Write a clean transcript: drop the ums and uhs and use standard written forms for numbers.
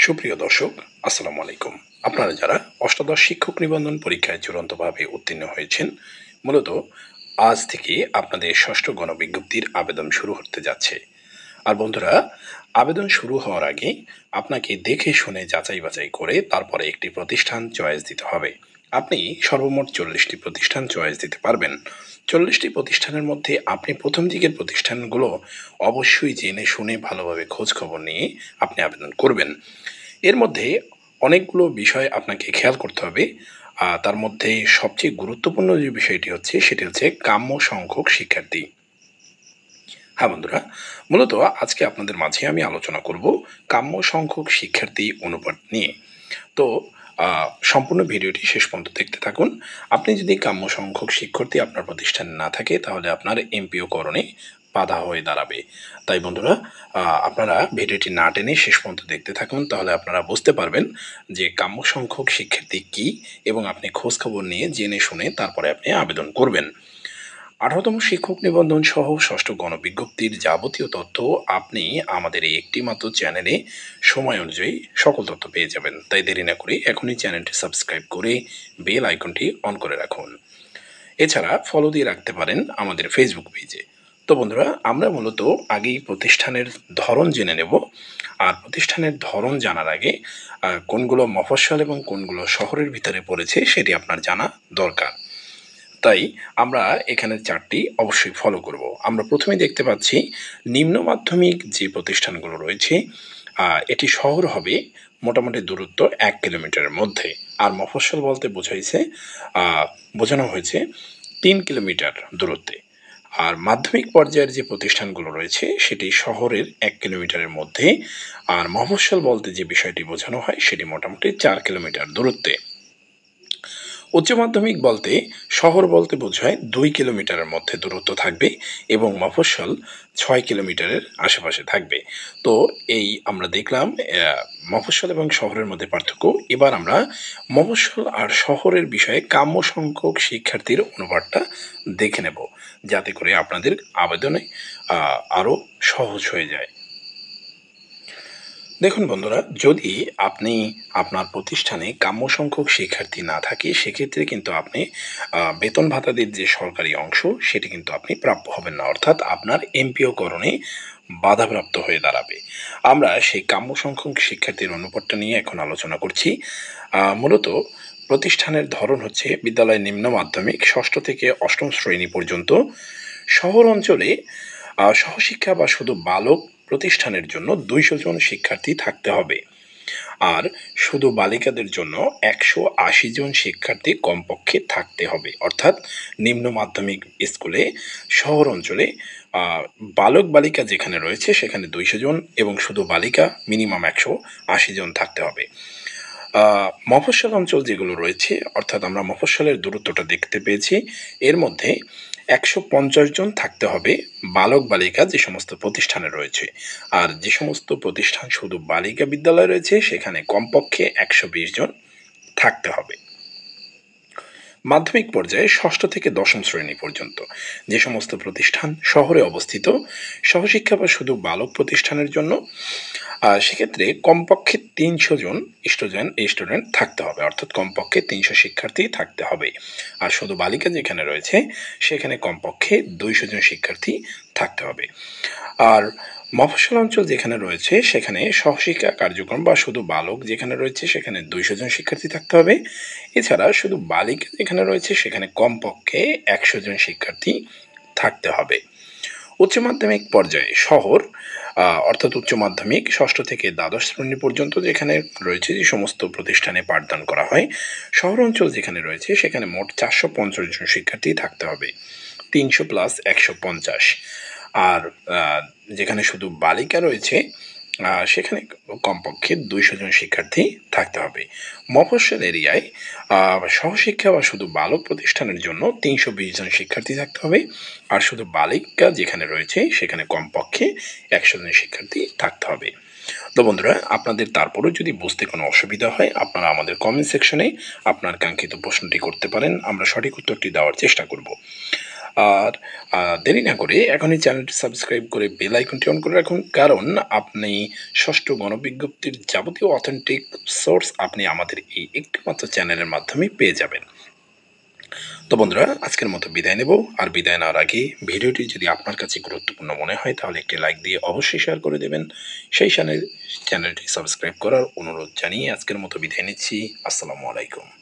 সুপ্রিয় দর্শক, আসসালামু আলাইকুম। আপনারা যারা অষ্টাদশ শিক্ষক নিবন্ধন পরীক্ষায় চূড়ান্তভাবে উত্তীর্ণ হয়েছেন, মূলত আজ থেকে আপনাদের ষষ্ঠ গণবিজ্ঞপ্তির আবেদন শুরু হতে যাচ্ছে। আর বন্ধুরা, আবেদন শুরু হওয়ার আগে আপনাকে দেখে শুনে যাচাই বাছাই করে তারপরে একটি প্রতিষ্ঠান চয়েস দিতে হবে। আপনি সর্বমোট 40টি প্রতিষ্ঠান চয়েস দিতে পারবেন। 40টি প্রতিষ্ঠানের মধ্যে আপনি প্রথম দিকের প্রতিষ্ঠানগুলো অবশ্যই জেনে শুনে ভালোভাবে খোঁজ খবর নিয়ে আপনি আবেদন করবেন। এর মধ্যে অনেকগুলো বিষয় আপনাকে খেয়াল করতে হবে। তার মধ্যে সবচেয়ে গুরুত্বপূর্ণ যে বিষয়টি হচ্ছে সেটি হচ্ছে কাম্য সংখ্যক শিক্ষার্থী। হ্যাঁ বন্ধুরা, মূলত আজকে আপনাদের মাঝে আমি আলোচনা করব কাম্য সংখ্যক শিক্ষার্থী অনুপাত নিয়ে। তো সম্পূর্ণ ভিডিওটি শেষ পর্যন্ত দেখতে থাকুন। আপনি যদি কাম্য সংখ্যক শিক্ষার্থী আপনার প্রতিষ্ঠানে না থাকে তাহলে আপনার এমপিও করণে বাধা হয়ে দাঁড়াবে। তাই বন্ধুরা, আপনারা ভিডিওটি না টেনে শেষ পর্যন্ত দেখতে থাকুন, তাহলে আপনারা বুঝতে পারবেন যে কাম্য সংখ্যক শিক্ষার্থী কী এবং আপনি খোঁজখবর নিয়ে জেনে শুনে তারপরে আপনি আবেদন করবেন। 18তম শিক্ষক নিবন্ধন সহ ষষ্ঠ গণবিজ্ঞপ্তির যাবতীয় তথ্য আপনি আমাদের এই একটি মাত্র চ্যানেলে সময় অনুযায়ী সকল তথ্য পেয়ে যাবেন। তাই দেরি না করে এখনই চ্যানেলটি সাবস্ক্রাইব করে বেল আইকনটি অন করে রাখুন। এছাড়া ফলো দিয়ে রাখতে পারেন আমাদের ফেসবুক পেজে। তো বন্ধুরা, আমরা মূলত আগেই প্রতিষ্ঠানের ধরন জেনে নেব। আর প্রতিষ্ঠানের ধরন জানার আগে কোনগুলো মফস্বল এবং কোনগুলো শহরের ভিতরে পড়েছে সেটি আপনার জানা দরকার। তাই আমরা এখানে চারটি অবশ্যই ফলো করব। আমরা প্রথমেই দেখতে পাচ্ছি নিম্ন মাধ্যমিক যে প্রতিষ্ঠানগুলো রয়েছে, এটি শহর হবে মোটামুটি দূরত্ব 1 কিলোমিটারের মধ্যে। আর মফস্বল বলতে বোঝানো হয়েছে 3 কিলোমিটার দূরত্বে। আর মাধ্যমিক পর্যায়ের যে প্রতিষ্ঠানগুলো রয়েছে সেটি শহরের 1 কিলোমিটারের মধ্যে। আর মফস্বল বলতে যে বিষয়টি বোঝানো হয় সেটি মোটামুটি 4 কিলোমিটার দূরত্বে। উচ্চ মাধ্যমিক বলতে শহর বলতে বোঝায় 2 কিলোমিটারের মধ্যে দূরত্ব থাকবে এবং মফস্বল 6 কিলোমিটারের আশেপাশে থাকবে। তো এই আমরা দেখলাম মফস্বল এবং শহরের মধ্যে পার্থক্য। এবার আমরা মফস্বল আর শহরের বিষয়ে কাম্য সংখ্যক শিক্ষার্থীর অনুপাতটা দেখে নেব, যাতে করে আপনাদের আবেদনে আরও সহজ হয়ে যায়। দেখুন বন্ধুরা, যদি আপনি আপনার প্রতিষ্ঠানে কাম্য সংখ্যক শিক্ষার্থী না থাকে সেক্ষেত্রে কিন্তু আপনি বেতন ভাতাদের যে সরকারি অংশ সেটি কিন্তু আপনি প্রাপ্য হবেন না, অর্থাৎ আপনার এমপিও করণে বাধাপ্রাপ্ত হয়ে দাঁড়াবে। আমরা সেই কাম্য সংখ্যক শিক্ষার্থীর অনুপাতটা নিয়ে এখন আলোচনা করছি। মূলত প্রতিষ্ঠানের ধরন হচ্ছে বিদ্যালয় নিম্ন মাধ্যমিক ষষ্ঠ থেকে অষ্টম শ্রেণী পর্যন্ত। শহর অঞ্চলে সহশিক্ষা বা শুধু বালক প্রতিষ্ঠানের জন্য 200 জন শিক্ষার্থী থাকতে হবে। আর শুধু বালিকাদের জন্য 180 জন শিক্ষার্থী কমপক্ষে থাকতে হবে। অর্থাৎ নিম্ন মাধ্যমিক স্কুলে শহর অঞ্চলে বালক বালিকা যেখানে রয়েছে সেখানে 200 জন এবং শুধু বালিকা মিনিমাম 180 জন থাকতে হবে। মফস্বল অঞ্চল যেগুলো রয়েছে, অর্থাৎ আমরা মফস্বলের দূরত্বটা দেখতে পেয়েছি, এর মধ্যে 150 জন থাকতে হবে বালক বালিকা যে সমস্ত প্রতিষ্ঠানে রয়েছে। আর যে সমস্ত প্রতিষ্ঠান শুধু বালিকা বিদ্যালয় রয়েছে সেখানে কমপক্ষে 120 জন থাকতে হবে। মাধ্যমিক পর্যায়ে ষষ্ঠ থেকে দশম শ্রেণী পর্যন্ত যে সমস্ত প্রতিষ্ঠান শহরে অবস্থিত সহশিক্ষা বা শুধু বালক প্রতিষ্ঠানের জন্য সেক্ষেত্রে কমপক্ষে 300 জন স্টুডেন্ট থাকতে হবে, অর্থাৎ কমপক্ষে 300 শিক্ষার্থী থাকতে হবে। আর শুধু বালিকা যেখানে রয়েছে সেখানে কমপক্ষে 200 জন শিক্ষার্থী থাকতে হবে। আর মফস্বল অঞ্চল যেখানে রয়েছে সেখানে সহশিক্ষা কার্যক্রম বা শুধু বালক যেখানে রয়েছে সেখানে 200 জন শিক্ষার্থী থাকতে হবে। এছাড়া শুধু বালিকা যেখানে রয়েছে সেখানে কমপক্ষে 100 জন শিক্ষার্থী থাকতে হবে। উচ্চ মাধ্যমিক পর্যায়ে শহর অর্থাৎ উচ্চ মাধ্যমিক ষষ্ঠ থেকে দ্বাদশ শ্রেণী পর্যন্ত যেখানে রয়েছে যে সমস্ত প্রতিষ্ঠানে পাঠদান করা হয়, শহর অঞ্চল যেখানে রয়েছে সেখানে মোট 450 জন শিক্ষার্থী থাকতে হবে, 300 প্লাস 150। আর যেখানে শুধু বালিকা রয়েছে সেখানে কমপক্ষে 200 জন শিক্ষার্থী থাকতে হবে। মফস্বল এরিয়ায় সহশিক্ষা বা শুধু বালক প্রতিষ্ঠানের জন্য 320 জন শিক্ষার্থী থাকতে হবে। আর শুধু বালিকা যেখানে রয়েছে সেখানে কমপক্ষে 100 জন শিক্ষার্থী থাকতে হবে। তো বন্ধুরা, আপনাদের তারপরেও যদি বুঝতে কোনো অসুবিধা হয় আপনারা আমাদের কমেন্ট সেকশনে আপনার কাঙ্ক্ষিত প্রশ্নটি করতে পারেন, আমরা সঠিক উত্তরটি দেওয়ার চেষ্টা করব। আর দেরি না করে এখনই চ্যানেলটি সাবস্ক্রাইব করে বেল আইকনটি অন করে রাখুন, কারণ আপনি ষষ্ঠ গণবিজ্ঞপ্তির যাবতীয় অথেন্টিক সোর্স আপনি আমাদের এই একটিমাত্র চ্যানেলের মাধ্যমে পেয়ে যাবেন। তো বন্ধুরা, আজকের মতো বিদায় নেব। আর বিদায় নেওয়ার আগে ভিডিওটি যদি আপনার কাছে গুরুত্বপূর্ণ মনে হয় তাহলে একটি লাইক দিয়ে অবশ্যই শেয়ার করে দেবেন। সেই চ্যানেলটি সাবস্ক্রাইব করার অনুরোধ জানিয়ে আজকের মতো বিদায় নিচ্ছি। আসসালামু আলাইকুম।